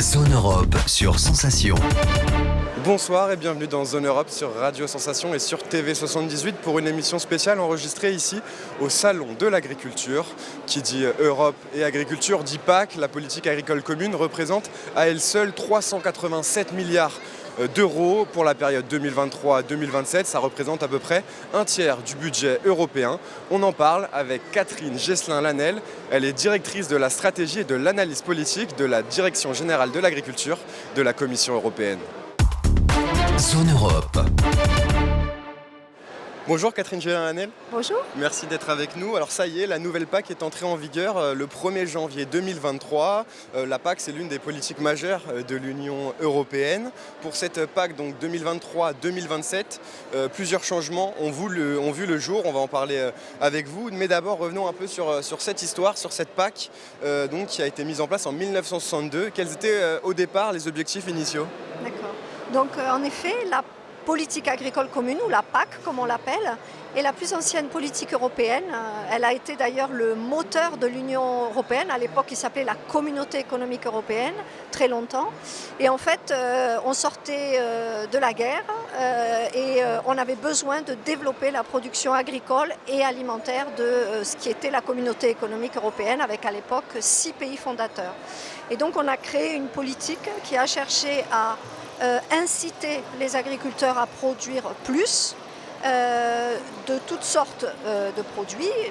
Zone Europe sur Sensation. Bonsoir et bienvenue dans Zone Europe sur Radio Sensation et sur TV78 pour une émission spéciale enregistrée ici au Salon de l'Agriculture. Qui dit Europe et agriculture dit PAC. La politique agricole commune représente à elle seule 387 milliards d'euros pour la période 2023-2027. Ça représente à peu près un tiers du budget européen. On en parle avec Catherine Gesslin-Lanel. Elle est directrice de la stratégie et de l'analyse politique de la Direction générale de l'agriculture de la Commission européenne. Zone Europe. Bonjour Catherine Gesslin-Lanel. Bonjour. Merci d'être avec nous. Alors ça y est, la nouvelle PAC est entrée en vigueur le 1er janvier 2023. La PAC, c'est l'une des politiques majeures de l'Union européenne. Pour cette PAC, donc 2023-2027, plusieurs changements ont vu le jour. On va en parler avec vous. Mais d'abord, revenons un peu sur cette histoire, sur cette PAC donc, qui a été mise en place en 1962. Quels étaient au départ les objectifs initiaux ? D'accord. Donc en effet, la politique agricole commune, ou la PAC comme on l'appelle, est la plus ancienne politique européenne. Elle a été d'ailleurs le moteur de l'Union européenne. À l'époque, il s'appelait la Communauté économique européenne, très longtemps. Et en fait, on sortait de la guerre et on avait besoin de développer la production agricole et alimentaire de ce qui était la Communauté économique européenne, avec à l'époque 6 pays fondateurs. Et donc on a créé une politique qui a cherché à inciter les agriculteurs à produire plus de toutes sortes de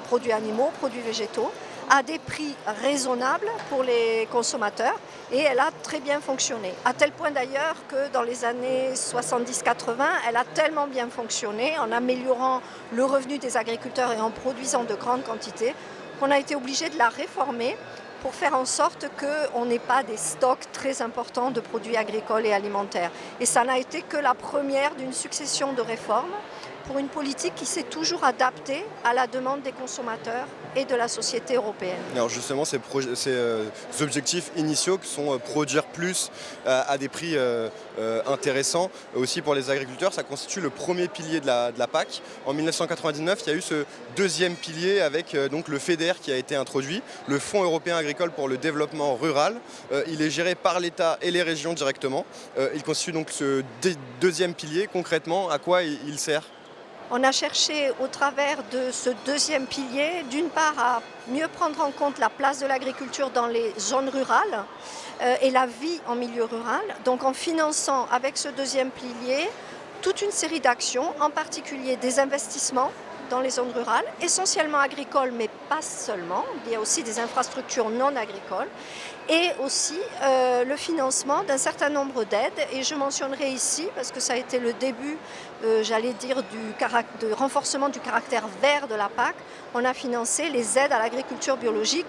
produits animaux, produits végétaux, à des prix raisonnables pour les consommateurs, et elle a très bien fonctionné. À tel point d'ailleurs que dans les années 70-80, elle a tellement bien fonctionné en améliorant le revenu des agriculteurs et en produisant de grandes quantités qu'on a été obligé de la réformer pour faire en sorte qu'on n'ait pas des stocks très importants de produits agricoles et alimentaires. Et ça n'a été que la première d'une succession de réformes pour une politique qui s'est toujours adaptée à la demande des consommateurs et de la société européenne. Alors justement, ces objectifs initiaux qui sont produire plus à des prix intéressants aussi pour les agriculteurs, ça constitue le premier pilier de la PAC. En 1999, il y a eu ce deuxième pilier avec donc le FEDER qui a été introduit, le Fonds européen agricole pour le développement rural. Il est géré par l'État et les régions directement. Il constitue donc ce deuxième pilier. Concrètement, à quoi il sert ? On a cherché au travers de ce deuxième pilier, d'une part à mieux prendre en compte la place de l'agriculture dans les zones rurales et la vie en milieu rural, donc en finançant avec ce deuxième pilier toute une série d'actions, en particulier des investissements dans les zones rurales, essentiellement agricoles, mais pas seulement. Il y a aussi des infrastructures non agricoles et aussi le financement d'un certain nombre d'aides. Et je mentionnerai ici, parce que ça a été le début, j'allais dire, du renforcement du caractère vert de la PAC, on a financé les aides à l'agriculture biologique,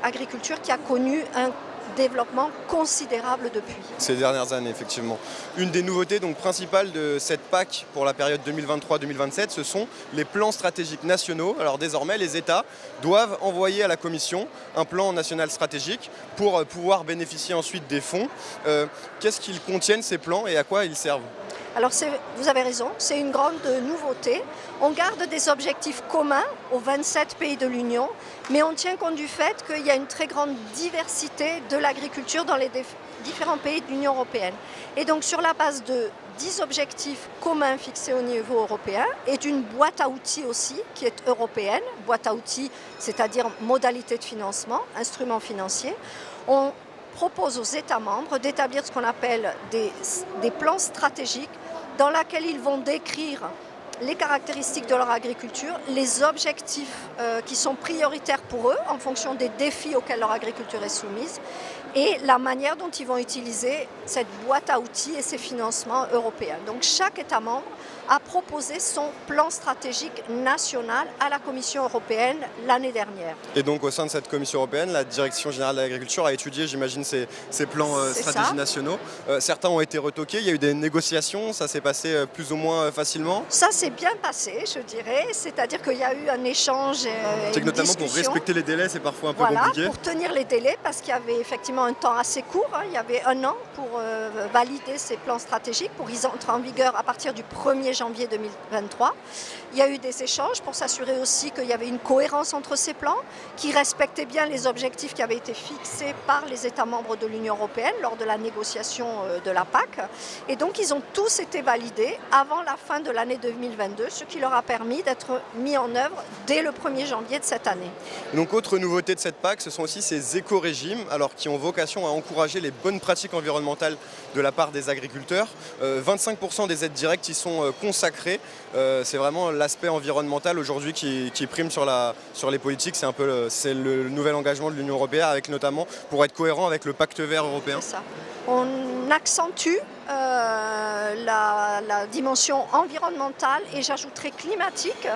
agriculture qui a connu un développement considérable depuis. Ces dernières années, effectivement. Une des nouveautés donc, principales de cette PAC pour la période 2023-2027, ce sont les plans stratégiques nationaux. Alors désormais, les États doivent envoyer à la Commission un plan national stratégique pour pouvoir bénéficier ensuite des fonds. Qu'est-ce qu'ils contiennent ces plans et à quoi ils servent ? Alors vous avez raison, c'est une grande nouveauté. On garde des objectifs communs aux 27 pays de l'Union, mais on tient compte du fait qu'il y a une très grande diversité de l'agriculture dans les différents pays de l'Union européenne. Et donc sur la base de 10 objectifs communs fixés au niveau européen et d'une boîte à outils aussi qui est européenne, boîte à outils, c'est-à-dire modalité de financement, instruments financiers, on propose aux États membres d'établir ce qu'on appelle des plans stratégiques dans lesquels ils vont décrire les caractéristiques de leur agriculture, les objectifs qui sont prioritaires pour eux en fonction des défis auxquels leur agriculture est soumise et la manière dont ils vont utiliser cette boîte à outils et ces financements européens. Donc chaque État membre a proposé son plan stratégique national à la Commission européenne l'année dernière. Et donc au sein de cette Commission européenne, la Direction générale de l'agriculture a étudié, j'imagine, ces plans stratégiques nationaux. Certains ont été retoqués, il y a eu des négociations, ça s'est passé plus ou moins facilement. Ça s'est bien passé, je dirais, c'est-à-dire qu'il y a eu un échange C'est que notamment pour respecter les délais, c'est parfois un peu compliqué. Pour tenir les délais, parce qu'il y avait effectivement un temps assez court, il y avait 1 an pour valider ces plans stratégiques, pour qu'ils entrent en vigueur à partir du 1er janvier 2023. Il y a eu des échanges pour s'assurer aussi qu'il y avait une cohérence entre ces plans, qui respectaient bien les objectifs qui avaient été fixés par les États membres de l'Union européenne lors de la négociation de la PAC. Et donc ils ont tous été validés avant la fin de l'année 2022, ce qui leur a permis d'être mis en œuvre dès le 1er janvier de cette année. Donc autre nouveauté de cette PAC, ce sont aussi ces éco-régimes, alors qui ont vocation à encourager les bonnes pratiques environnementales de la part des agriculteurs. 25% des aides directes y sont consacrées. C'est vraiment l'aspect environnemental aujourd'hui qui prime sur les politiques. C'est le nouvel engagement de l'Union européenne, avec notamment pour être cohérent avec le pacte vert européen. C'est ça. On accentue la dimension environnementale et j'ajouterai climatique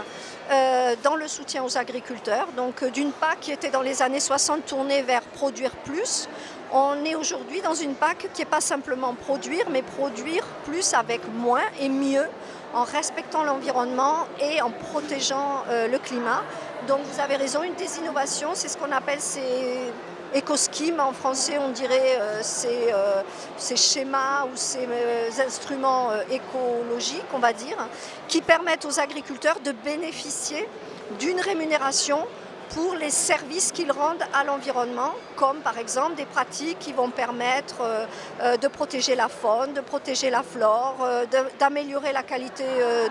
dans le soutien aux agriculteurs. Donc d'une PAC qui était dans les années 60 tournée vers produire plus, on est aujourd'hui dans une PAC qui n'est pas simplement produire, mais produire plus avec moins et mieux, en respectant l'environnement et en protégeant le climat. Donc vous avez raison, une des innovations, c'est ce qu'on appelle ces éco-schemes, en français on dirait ces schémas ou ces instruments écologiques, on va dire, qui permettent aux agriculteurs de bénéficier d'une rémunération pour les services qu'ils rendent à l'environnement, comme par exemple des pratiques qui vont permettre de protéger la faune, de protéger la flore, d'améliorer la qualité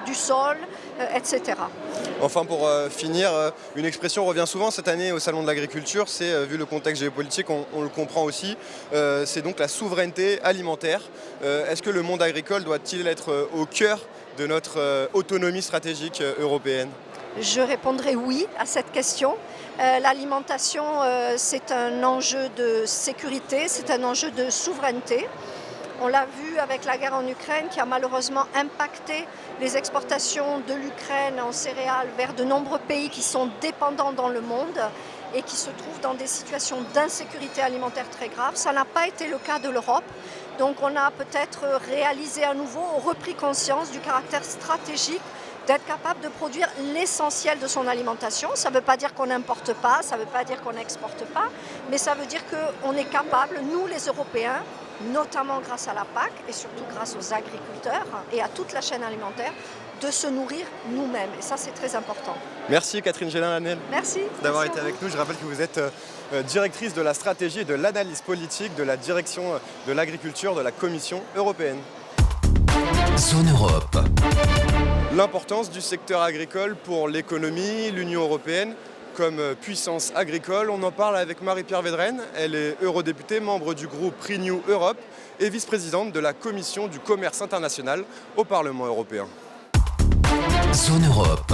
du sol, etc. Enfin, pour finir, une expression revient souvent cette année au Salon de l'Agriculture, c'est, vu le contexte géopolitique, on le comprend aussi, c'est donc la souveraineté alimentaire. Est-ce que le monde agricole doit-il être au cœur de notre autonomie stratégique européenne ? Je répondrai oui à cette question. L'alimentation, c'est un enjeu de sécurité, c'est un enjeu de souveraineté. On l'a vu avec la guerre en Ukraine qui a malheureusement impacté les exportations de l'Ukraine en céréales vers de nombreux pays qui sont dépendants dans le monde et qui se trouvent dans des situations d'insécurité alimentaire très graves. Ça n'a pas été le cas de l'Europe. Donc on a peut-être réalisé à nouveau, repris conscience du caractère stratégique d'être capable de produire l'essentiel de son alimentation. Ça ne veut pas dire qu'on n'importe pas, ça ne veut pas dire qu'on n'exporte pas, mais ça veut dire qu'on est capable, nous les Européens, notamment grâce à la PAC et surtout grâce aux agriculteurs et à toute la chaîne alimentaire, de se nourrir nous-mêmes. Et ça, c'est très important. Merci Catherine Gélin-Lanel. Merci. D'avoir été avec nous. Je rappelle que vous êtes directrice de la stratégie et de l'analyse politique de la direction de l'agriculture de la Commission européenne. Zone Europe. L'importance du secteur agricole pour l'économie, l'Union européenne comme puissance agricole. On en parle avec Marie-Pierre Védrenne. Elle est eurodéputée, membre du groupe Renew Europe et vice-présidente de la Commission du commerce international au Parlement européen. Zone Europe.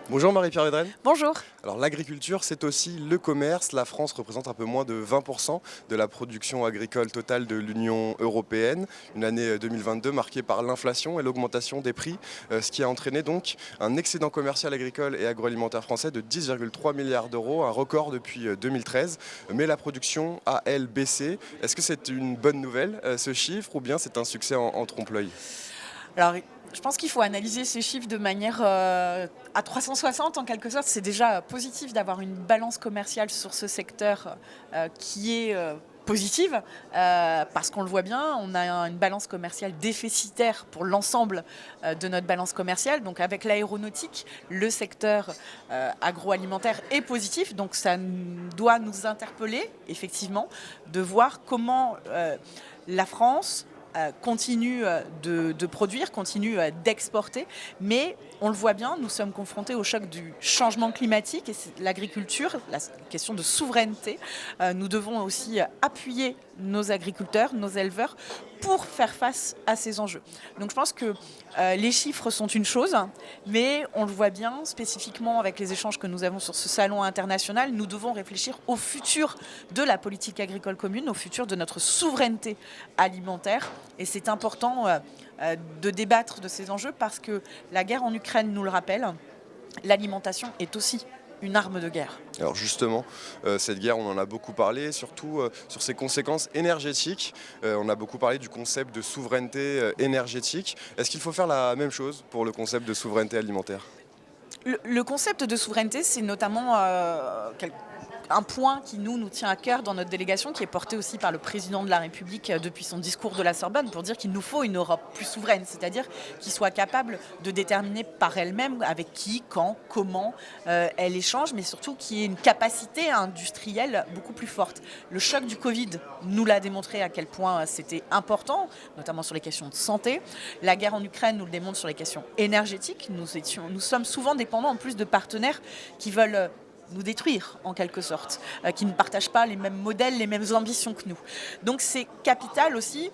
Bonjour Marie-Pierre Védrenne. Bonjour. Alors l'agriculture, c'est aussi le commerce. La France représente un peu moins de 20% de la production agricole totale de l'Union européenne. Une année 2022 marquée par l'inflation et l'augmentation des prix, ce qui a entraîné donc un excédent commercial agricole et agroalimentaire français de 10,3 milliards d'euros, un record depuis 2013. Mais la production a, elle, baissé. Est-ce que c'est une bonne nouvelle, ce chiffre, ou bien c'est un succès en trompe-l'œil ? Alors, je pense qu'il faut analyser ces chiffres de manière à 360 en quelque sorte. C'est déjà positif d'avoir une balance commerciale sur ce secteur qui est positive parce qu'on le voit bien, on a une balance commerciale déficitaire pour l'ensemble de notre balance commerciale. Donc avec l'aéronautique, le secteur agroalimentaire est positif. Donc ça doit nous interpeller effectivement de voir comment la France continue de produire, continue d'exporter, mais on le voit bien, nous sommes confrontés au choc du changement climatique et l'agriculture, la question de souveraineté. Nous devons aussi appuyer nos agriculteurs, nos éleveurs pour faire face à ces enjeux. Donc je pense que les chiffres sont une chose, mais on le voit bien spécifiquement avec les échanges que nous avons sur ce salon international, nous devons réfléchir au futur de la politique agricole commune, au futur de notre souveraineté alimentaire. Et c'est important de débattre de ces enjeux parce que la guerre en Ukraine nous le rappelle, l'alimentation est aussi une arme de guerre. Alors justement, cette guerre, on en a beaucoup parlé, surtout sur ses conséquences énergétiques. On a beaucoup parlé du concept de souveraineté énergétique. Est-ce qu'il faut faire la même chose pour le concept de souveraineté alimentaire ? Le concept de souveraineté, c'est notamment un point qui nous tient à cœur dans notre délégation, qui est porté aussi par le président de la République depuis son discours de la Sorbonne, pour dire qu'il nous faut une Europe plus souveraine, c'est-à-dire qui soit capable de déterminer par elle-même avec qui, quand, comment elle échange, mais surtout qui ait une capacité industrielle beaucoup plus forte. Le choc du Covid nous l'a démontré à quel point c'était important, notamment sur les questions de santé. La guerre en Ukraine nous le démontre sur les questions énergétiques. Nous sommes souvent dépendants en plus de partenaires qui veulent nous détruire en quelque sorte, qui ne partagent pas les mêmes modèles, les mêmes ambitions que nous. Donc c'est capital aussi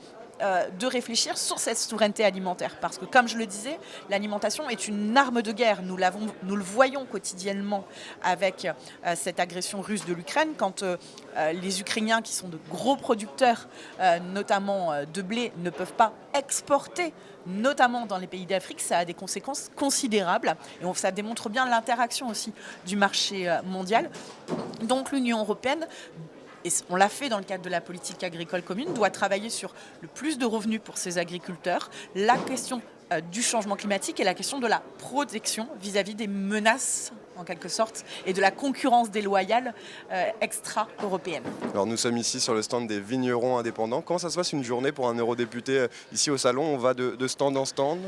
de réfléchir sur cette souveraineté alimentaire. Parce que, comme je le disais, l'alimentation est une arme de guerre. Nous le voyons quotidiennement avec cette agression russe de l'Ukraine, quand les Ukrainiens, qui sont de gros producteurs, notamment de blé, ne peuvent pas exporter, notamment dans les pays d'Afrique, ça a des conséquences considérables. Et ça démontre bien l'interaction aussi du marché mondial. Donc l'Union européenne, et on l'a fait dans le cadre de la politique agricole commune, doit travailler sur le plus de revenus pour ses agriculteurs, la question du changement climatique et la question de la protection vis-à-vis des menaces, en quelque sorte, et de la concurrence déloyale extra-européenne. Alors nous sommes ici sur le stand des vignerons indépendants. Comment ça se passe une journée pour un eurodéputé ici au salon? On va de stand en stand?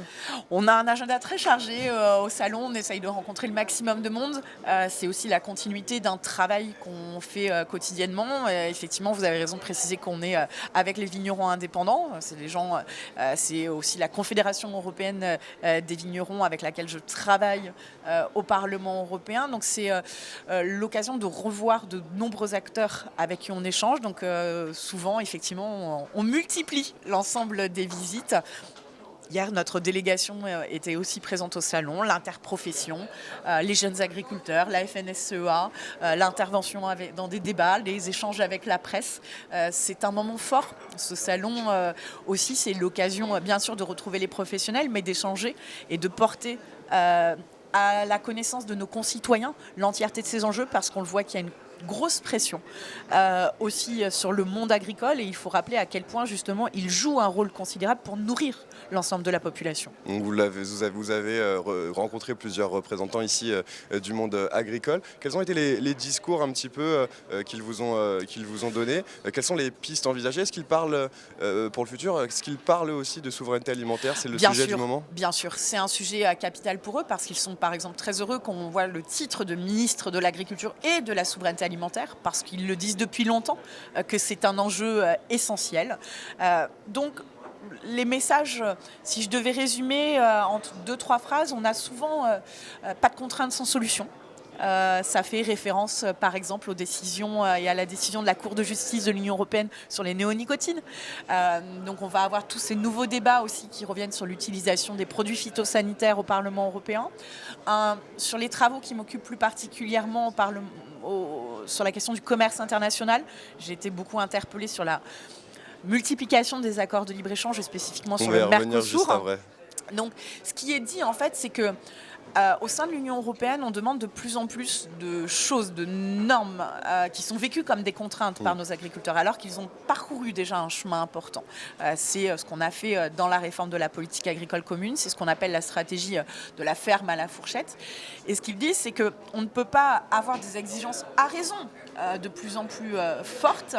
On a un agenda très chargé au salon, on essaye de rencontrer le maximum de monde. C'est aussi la continuité d'un travail qu'on fait quotidiennement. Effectivement, vous avez raison de préciser qu'on est avec les vignerons indépendants. C'est aussi la Confédération européenne des vignerons avec laquelle je travaille au Parlement européen. Donc c'est l'occasion de revoir de nombreux acteurs avec qui on échange. Donc souvent, effectivement, on multiplie l'ensemble des visites. Hier, notre délégation était aussi présente au salon, l'interprofession, les jeunes agriculteurs, la FNSEA, l'intervention dans des débats, les échanges avec la presse. C'est un moment fort. Ce salon aussi, c'est l'occasion, bien sûr, de retrouver les professionnels, mais d'échanger et de porter à la connaissance de nos concitoyens l'entièreté de ces enjeux, parce qu'on le voit qu'il y a une grosse pression aussi sur le monde agricole, et il faut rappeler à quel point justement il joue un rôle considérable pour nourrir l'ensemble de la population. Vous avez rencontré plusieurs représentants ici du monde agricole. Quels ont été les discours un petit peu qu'ils vous ont donnés? Quelles sont les pistes envisagées? Est-ce qu'ils parlent pour le futur? Est-ce qu'ils parlent aussi de souveraineté alimentaire? C'est le sujet du moment? Bien sûr, c'est un sujet capital pour eux, parce qu'ils sont par exemple très heureux qu'on voit le titre de ministre de l'Agriculture et de la souveraineté alimentaire, parce qu'ils le disent depuis longtemps que c'est un enjeu essentiel. Donc les messages, si je devais résumer en 2-3 phrases, on a souvent pas de contraintes sans solution. Ça fait référence par exemple aux décisions et à la décision de la Cour de justice de l'Union européenne sur les néonicotines. Donc on va avoir tous ces nouveaux débats aussi qui reviennent sur l'utilisation des produits phytosanitaires au Parlement européen. Sur les travaux qui m'occupent plus particulièrement sur la question du commerce international, j'ai été beaucoup interpellée sur la multiplication des accords de libre-échange et spécifiquement sur le Mercosur. Donc ce qui est dit en fait, c'est que au sein de l'Union européenne, on demande de plus en plus de choses, de normes qui sont vécues comme des contraintes par nos agriculteurs, alors qu'ils ont parcouru déjà un chemin important. C'est ce qu'on a fait dans la réforme de la politique agricole commune, c'est ce qu'on appelle la stratégie de la ferme à la fourchette. Et ce qu'ils disent, c'est qu'on ne peut pas avoir des exigences à raison de plus en plus fortes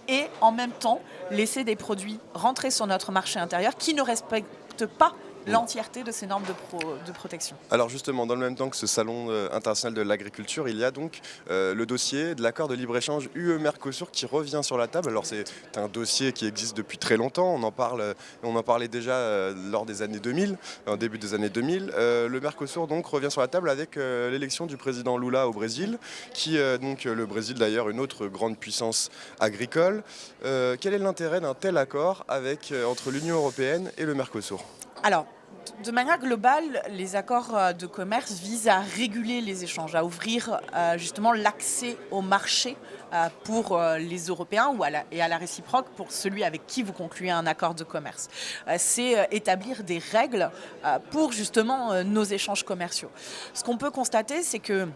et en même temps laisser des produits rentrer sur notre marché intérieur qui ne respectent pas l'entièreté de ces normes de protection. Alors justement, dans le même temps que ce salon international de l'agriculture, il y a donc le dossier de l'accord de libre-échange UE-Mercosur qui revient sur la table. Alors c'est un dossier qui existe depuis très longtemps, on en parlait déjà lors des années 2000, en début des années 2000. Le Mercosur donc revient sur la table avec l'élection du président Lula au Brésil, qui donc le Brésil d'ailleurs une autre grande puissance agricole. Quel est l'intérêt d'un tel accord entre l'Union européenne et le Mercosur ? Alors, de manière globale, les accords de commerce visent à réguler les échanges, à ouvrir justement l'accès au marché pour les Européens et à la réciproque pour celui avec qui vous concluez un accord de commerce. C'est établir des règles pour justement nos échanges commerciaux. Ce qu'on peut constater, c'est que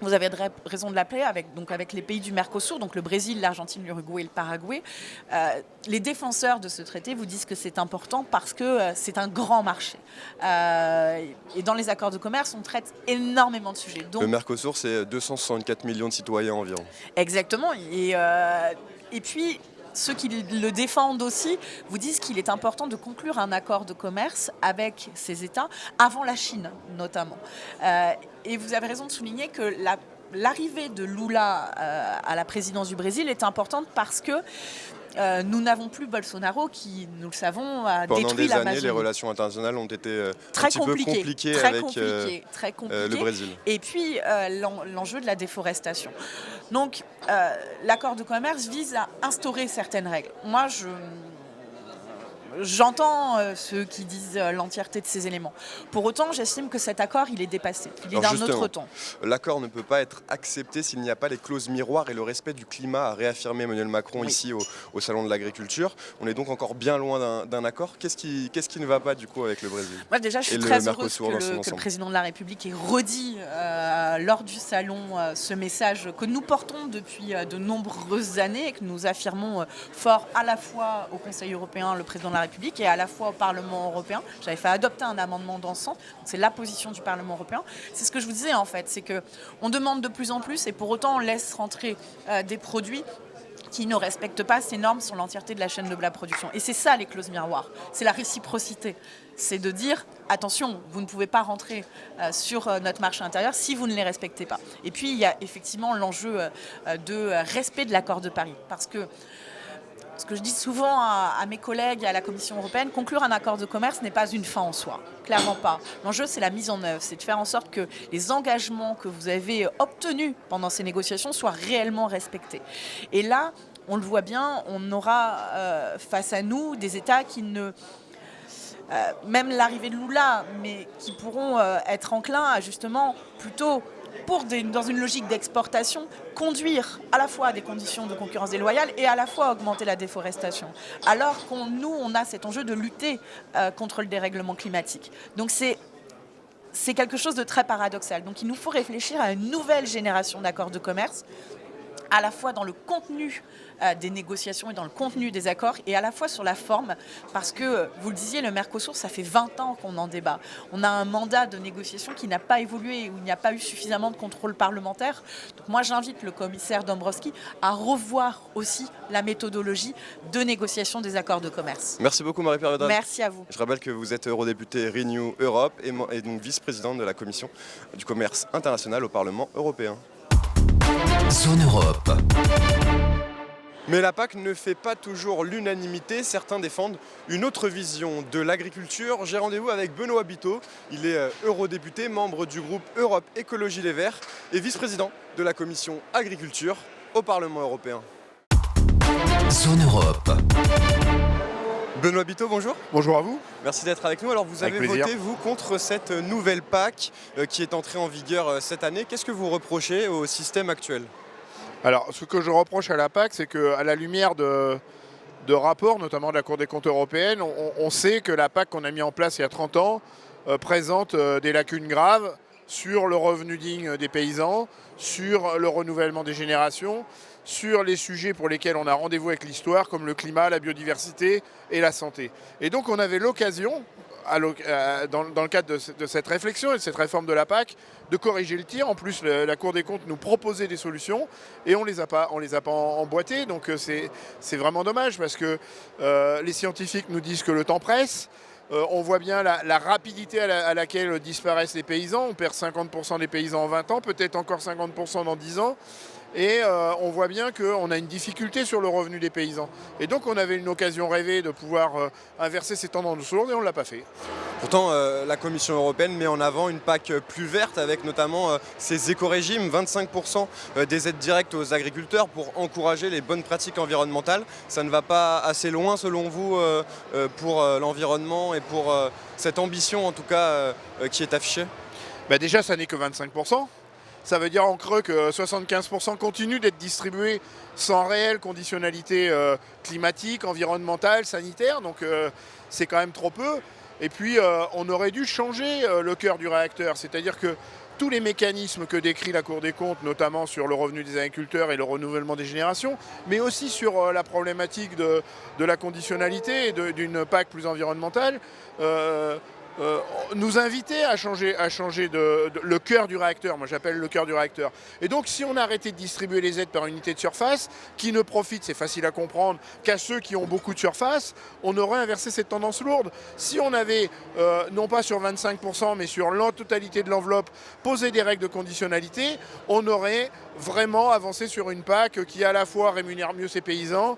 vous avez raison de l'appeler, avec les pays du Mercosur, donc le Brésil, l'Argentine, l'Uruguay et le Paraguay. Les défenseurs de ce traité vous disent que c'est important parce que c'est un grand marché. Et dans les accords de commerce, on traite énormément de sujets. Donc, Le Mercosur, c'est 264 millions de citoyens environ. exactement. Et puis, ceux qui le défendent aussi vous disent qu'il est important de conclure un accord de commerce avec ces États, avant la Chine notamment. Et vous avez raison de souligner que l'arrivée de Lula à la présidence du Brésil est importante parce que nous n'avons plus Bolsonaro qui, nous le savons, a Pendant détruit des années, l'Amazonie. les relations internationales ont été Très un petit peu compliquées très avec compliqué. le Brésil. Et puis l'enjeu de la déforestation. Donc l'accord de commerce vise à instaurer certaines règles. Moi, j'entends ceux qui disent l'entièreté de ces éléments. Pour autant, j'estime que cet accord, il est dépassé. Il est d'un autre temps. L'accord ne peut pas être accepté s'il n'y a pas les clauses miroirs et le respect du climat, a réaffirmé Emmanuel Macron ici au Salon de l'Agriculture. On est donc encore bien loin d'un accord. Qu'est-ce qui ne va pas du coup avec le Brésil? Moi déjà, je suis très heureuse que le président de la République ait redit lors du Salon ce message que nous portons depuis de nombreuses années et que nous affirmons fort à la fois au Conseil européen, le président de la République, et à la fois au Parlement européen. J'avais fait adopter un amendement dans ce sens. C'est la position du Parlement européen. C'est ce que je vous disais en fait, c'est qu'on demande de plus en plus et pour autant on laisse rentrer des produits qui ne respectent pas ces normes sur l'entièreté de la chaîne de la production. Et c'est ça les clauses miroirs, c'est la réciprocité. C'est de dire, attention, vous ne pouvez pas rentrer sur notre marché intérieur si vous ne les respectez pas. Et puis il y a effectivement l'enjeu de respect de l'accord de Paris. Parce que ce que je dis souvent à mes collègues et à la Commission européenne, conclure un accord de commerce n'est pas une fin en soi, clairement pas. L'enjeu, c'est la mise en œuvre, c'est de faire en sorte que les engagements que vous avez obtenus pendant ces négociations soient réellement respectés. Et là, on le voit bien, on aura face à nous des États qui ne... même l'arrivée de Lula, mais qui pourront être enclins à justement plutôt... dans une logique d'exportation, conduire à la fois à des conditions de concurrence déloyale et à la fois augmenter la déforestation. Alors on a cet enjeu de lutter contre le dérèglement climatique. Donc c'est quelque chose de très paradoxal. Donc il nous faut réfléchir à une nouvelle génération d'accords de commerce, à la fois dans le contenu des négociations et dans le contenu des accords, et à la fois sur la forme, parce que, vous le disiez, le Mercosur, ça fait 20 ans qu'on en débat. On a un mandat de négociation qui n'a pas évolué, où il n'y a pas eu suffisamment de contrôle parlementaire. Donc moi, j'invite le commissaire Dombrovskis à revoir aussi la méthodologie de négociation des accords de commerce. Merci beaucoup Marie-Pierre Vedra. Merci à vous. Je rappelle que vous êtes eurodéputée Renew Europe et donc vice-présidente de la Commission du commerce international au Parlement européen. Zone Europe. Mais la PAC ne fait pas toujours l'unanimité. Certains défendent une autre vision de l'agriculture. J'ai rendez-vous avec Benoît Biteau. Il est eurodéputé, membre du groupe Europe Écologie Les Verts et vice-président de la Commission Agriculture au Parlement européen. Zone Europe. Benoît Biteau, bonjour. Bonjour à vous. Merci d'être avec nous. Alors vous avez voté, vous, contre cette nouvelle PAC qui est entrée en vigueur cette année. Qu'est-ce que vous reprochez au système actuel ? Alors, ce que je reproche à la PAC, c'est qu'à la lumière de rapports, notamment de la Cour des comptes européenne, on sait que la PAC qu'on a mis en place il y a 30 ans présente des lacunes graves sur le revenu digne des paysans, sur le renouvellement des générations, sur les sujets pour lesquels on a rendez-vous avec l'histoire, comme le climat, la biodiversité et la santé. Et donc on avait l'occasion, dans le cadre de cette réflexion et de cette réforme de la PAC, de corriger le tir. En plus, la Cour des comptes nous proposait des solutions et on les a pas emboîtées. Donc c'est vraiment dommage parce que les scientifiques nous disent que le temps presse. On voit bien la rapidité à laquelle disparaissent les paysans. On perd 50% des paysans en 20 ans, peut-être encore 50% dans 10 ans. Et on voit bien qu'on a une difficulté sur le revenu des paysans. Et donc on avait une occasion rêvée de pouvoir inverser ces tendances lourdes et on ne l'a pas fait. Pourtant, la Commission européenne met en avant une PAC plus verte avec notamment ces éco-régimes, 25% des aides directes aux agriculteurs pour encourager les bonnes pratiques environnementales. Ça ne va pas assez loin selon vous pour l'environnement et pour cette ambition en tout cas qui est affichée ? Déjà, ça n'est que 25%. Ça veut dire en creux que 75% continuent d'être distribués sans réelle conditionnalité climatique, environnementale, sanitaire. Donc c'est quand même trop peu. Et puis on aurait dû changer le cœur du réacteur. C'est-à-dire que tous les mécanismes que décrit la Cour des comptes, notamment sur le revenu des agriculteurs et le renouvellement des générations, mais aussi sur la problématique de la conditionnalité et d'une PAC plus environnementale, nous inviter à changer le cœur du réacteur. Moi j'appelle le cœur du réacteur. Et donc si on arrêtait de distribuer les aides par unité de surface, qui ne profitent, c'est facile à comprendre, qu'à ceux qui ont beaucoup de surface, on aurait inversé cette tendance lourde. Si on avait, non pas sur 25%, mais sur la totalité de l'enveloppe, posé des règles de conditionnalité, on aurait vraiment avancé sur une PAC qui à la fois rémunère mieux ses paysans,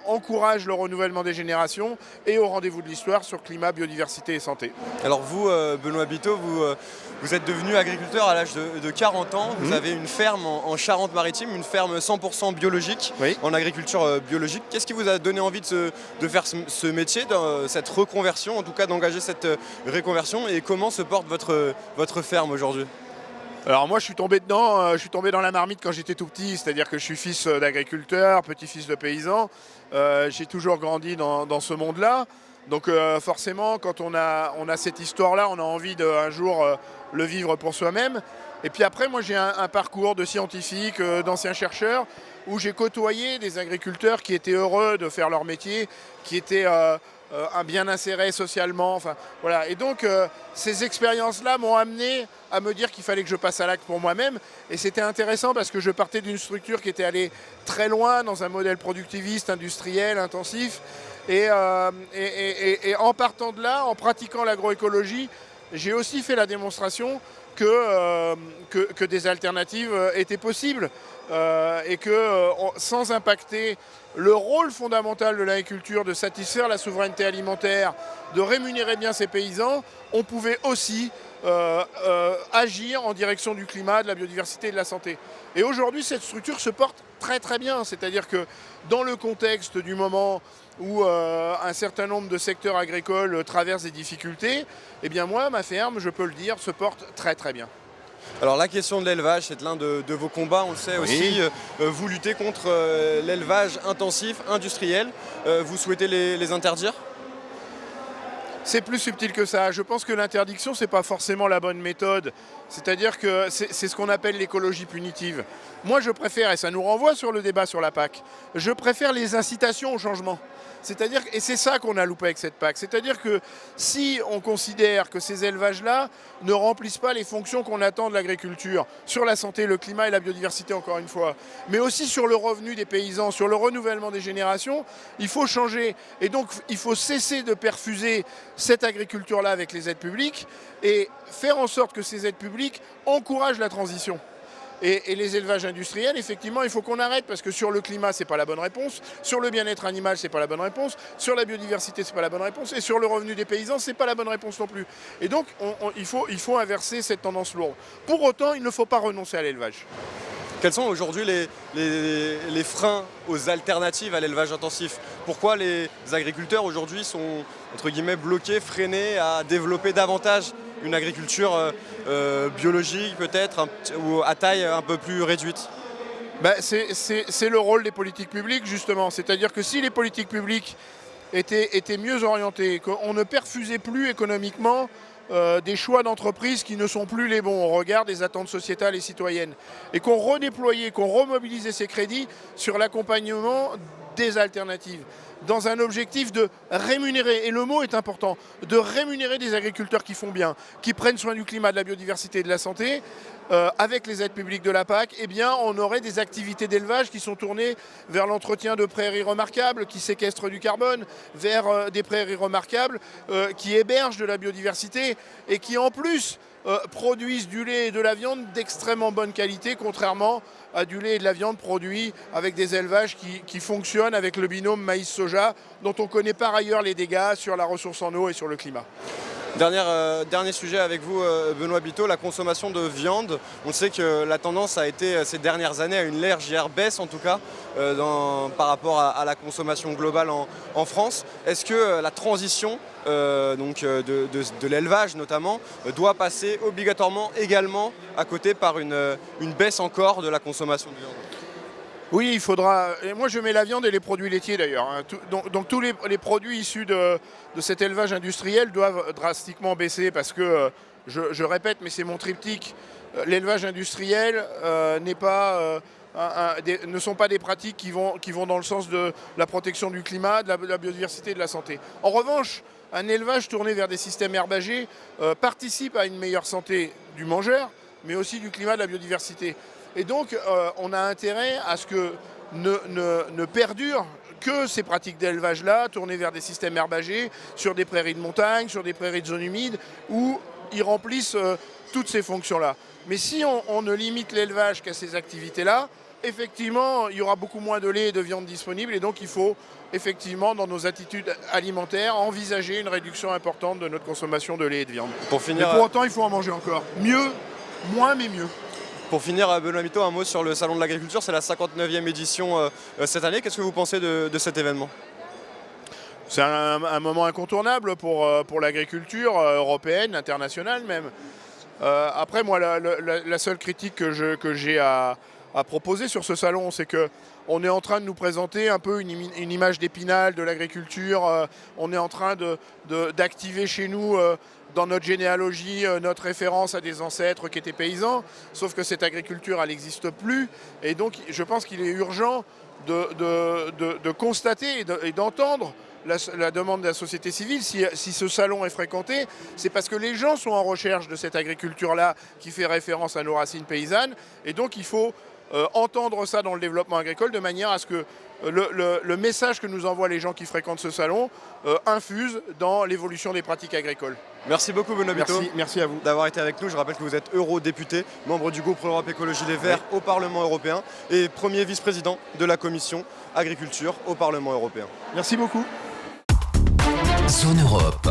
encourage le renouvellement des générations et au rendez-vous de l'histoire sur climat, biodiversité et santé. Alors vous, Benoît Biteau, vous êtes devenu agriculteur à l'âge de 40 ans. Vous avez une ferme en Charente-Maritime, une ferme 100% biologique, en agriculture biologique. Qu'est-ce qui vous a donné envie de faire ce métier, cette reconversion, en tout cas d'engager cette reconversion, et comment se porte votre ferme aujourd'hui ? Alors moi je suis tombé dedans, je suis tombé dans la marmite quand j'étais tout petit, c'est-à-dire que je suis fils d'agriculteur, petit-fils de paysan. J'ai toujours grandi dans ce monde-là. Donc forcément, quand on a cette histoire-là, on a envie un jour le vivre pour soi-même. Et puis après, moi j'ai un parcours de scientifique, d'ancien chercheur, où j'ai côtoyé des agriculteurs qui étaient heureux de faire leur métier, qui étaient bien insérés socialement. Enfin, voilà. Et donc ces expériences-là m'ont amené à me dire qu'il fallait que je passe à l'acte pour moi-même. Et c'était intéressant parce que je partais d'une structure qui était allée très loin dans un modèle productiviste, industriel, intensif. Et en partant de là, en pratiquant l'agroécologie, j'ai aussi fait la démonstration que des alternatives étaient possibles et que sans impacter le rôle fondamental de l'agriculture, de satisfaire la souveraineté alimentaire, de rémunérer bien ses paysans, on pouvait aussi agir en direction du climat, de la biodiversité et de la santé. Et aujourd'hui, cette structure se porte très très bien, c'est-à-dire que dans le contexte du moment où un certain nombre de secteurs agricoles traversent des difficultés, eh bien moi, ma ferme, je peux le dire, se porte très très bien. Alors la question de l'élevage, c'est l'un de vos combats, on le sait aussi. Vous luttez contre l'élevage intensif, industriel. Vous souhaitez les interdire ? C'est plus subtil que ça. Je pense que l'interdiction, ce n'est pas forcément la bonne méthode. C'est-à-dire que c'est ce qu'on appelle l'écologie punitive. Moi, je préfère, et ça nous renvoie sur le débat sur la PAC, je préfère les incitations au changement. C'est-à-dire, et c'est ça qu'on a loupé avec cette PAC, c'est-à-dire que si on considère que ces élevages-là ne remplissent pas les fonctions qu'on attend de l'agriculture, sur la santé, le climat et la biodiversité encore une fois, mais aussi sur le revenu des paysans, sur le renouvellement des générations, il faut changer. Et donc il faut cesser de perfuser cette agriculture-là avec les aides publiques et faire en sorte que ces aides publiques encouragent la transition. Et les élevages industriels, effectivement, il faut qu'on arrête parce que sur le climat, c'est pas la bonne réponse. Sur le bien-être animal, c'est pas la bonne réponse. Sur la biodiversité, c'est pas la bonne réponse. Et sur le revenu des paysans, c'est pas la bonne réponse non plus. Et donc, il faut inverser cette tendance lourde. Pour autant, il ne faut pas renoncer à l'élevage. Quels sont aujourd'hui les freins aux alternatives à l'élevage intensif ? Pourquoi les agriculteurs aujourd'hui sont, entre guillemets, bloqués, freinés à développer davantage une agriculture biologique peut-être, ou à taille un peu plus réduite ? C'est le rôle des politiques publiques justement. C'est-à-dire que si les politiques publiques étaient mieux orientées, qu'on ne perfusait plus économiquement des choix d'entreprise qui ne sont plus les bons au regard des attentes sociétales et citoyennes, et qu'on redéployait, qu'on remobilisait ces crédits sur l'accompagnement des alternatives, dans un objectif de rémunérer, et le mot est important, de rémunérer des agriculteurs qui font bien, qui prennent soin du climat, de la biodiversité et de la santé, avec les aides publiques de la PAC, eh bien, on aurait des activités d'élevage qui sont tournées vers l'entretien de prairies remarquables, qui séquestrent du carbone, vers des prairies remarquables qui hébergent de la biodiversité et qui en plus produisent du lait et de la viande d'extrêmement bonne qualité, contrairement à du lait et de la viande produits avec des élevages qui fonctionnent avec le binôme maïs-soja, dont on connaît par ailleurs les dégâts sur la ressource en eau et sur le climat. Dernier sujet avec vous, Benoît Biteau, la consommation de viande. On sait que la tendance a été ces dernières années à une légère baisse en tout cas par rapport à la consommation globale en France. Est-ce que la transition de l'élevage notamment doit passer obligatoirement également à côté par une baisse encore de la consommation de viande ? Oui, il faudra. Et moi, je mets la viande et les produits laitiers d'ailleurs. Donc tous les produits issus de cet élevage industriel doivent drastiquement baisser parce que je répète, mais c'est mon triptyque, l'élevage industriel ne sont pas des pratiques qui vont dans le sens de la protection du climat, de la biodiversité et de la santé. En revanche, un élevage tourné vers des systèmes herbagés participe à une meilleure santé du mangeur, mais aussi du climat, de la biodiversité. Et donc, on a intérêt à ce que ne perdurent que ces pratiques d'élevage-là, tournées vers des systèmes herbagés, sur des prairies de montagne, sur des prairies de zones humides, où ils remplissent toutes ces fonctions-là. Mais si on ne limite l'élevage qu'à ces activités-là, effectivement, il y aura beaucoup moins de lait et de viande disponibles, et donc il faut effectivement, dans nos attitudes alimentaires, envisager une réduction importante de notre consommation de lait et de viande. Mais pour autant, il faut en manger encore. Mieux, moins, mais mieux. Pour finir, Benoît Miteau, un mot sur le Salon de l'Agriculture. C'est la 59e édition cette année. Qu'est-ce que vous pensez de cet événement ? C'est un moment incontournable pour l'agriculture européenne, internationale même. Après, moi, la seule critique que j'ai à proposer sur ce salon, c'est qu'on est en train de nous présenter un peu une image d'Épinal de l'agriculture. On est en train d'activer chez nous, dans notre généalogie, notre référence à des ancêtres qui étaient paysans. Sauf que cette agriculture, elle n'existe plus. Et donc, je pense qu'il est urgent de constater et d'entendre la demande de la société civile. Si ce salon est fréquenté, c'est parce que les gens sont en recherche de cette agriculture-là qui fait référence à nos racines paysannes. Et donc, il faut entendre ça dans le développement agricole de manière à ce que le message que nous envoient les gens qui fréquentent ce salon infuse dans l'évolution des pratiques agricoles. Merci beaucoup Benoît Miteau. Merci à vous d'avoir été avec nous. Je rappelle que vous êtes eurodéputé, membre du groupe Europe Écologie Les Verts au Parlement européen et premier vice-président de la commission agriculture au Parlement européen. Merci beaucoup. Zone Europe.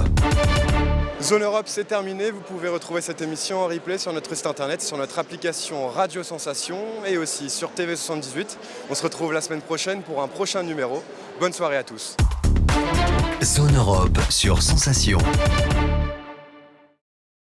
Zone Europe, c'est terminé. Vous pouvez retrouver cette émission en replay sur notre site internet, sur notre application Radio Sensation et aussi sur TV78. On se retrouve la semaine prochaine pour un prochain numéro. Bonne soirée à tous. Zone Europe sur Sensation.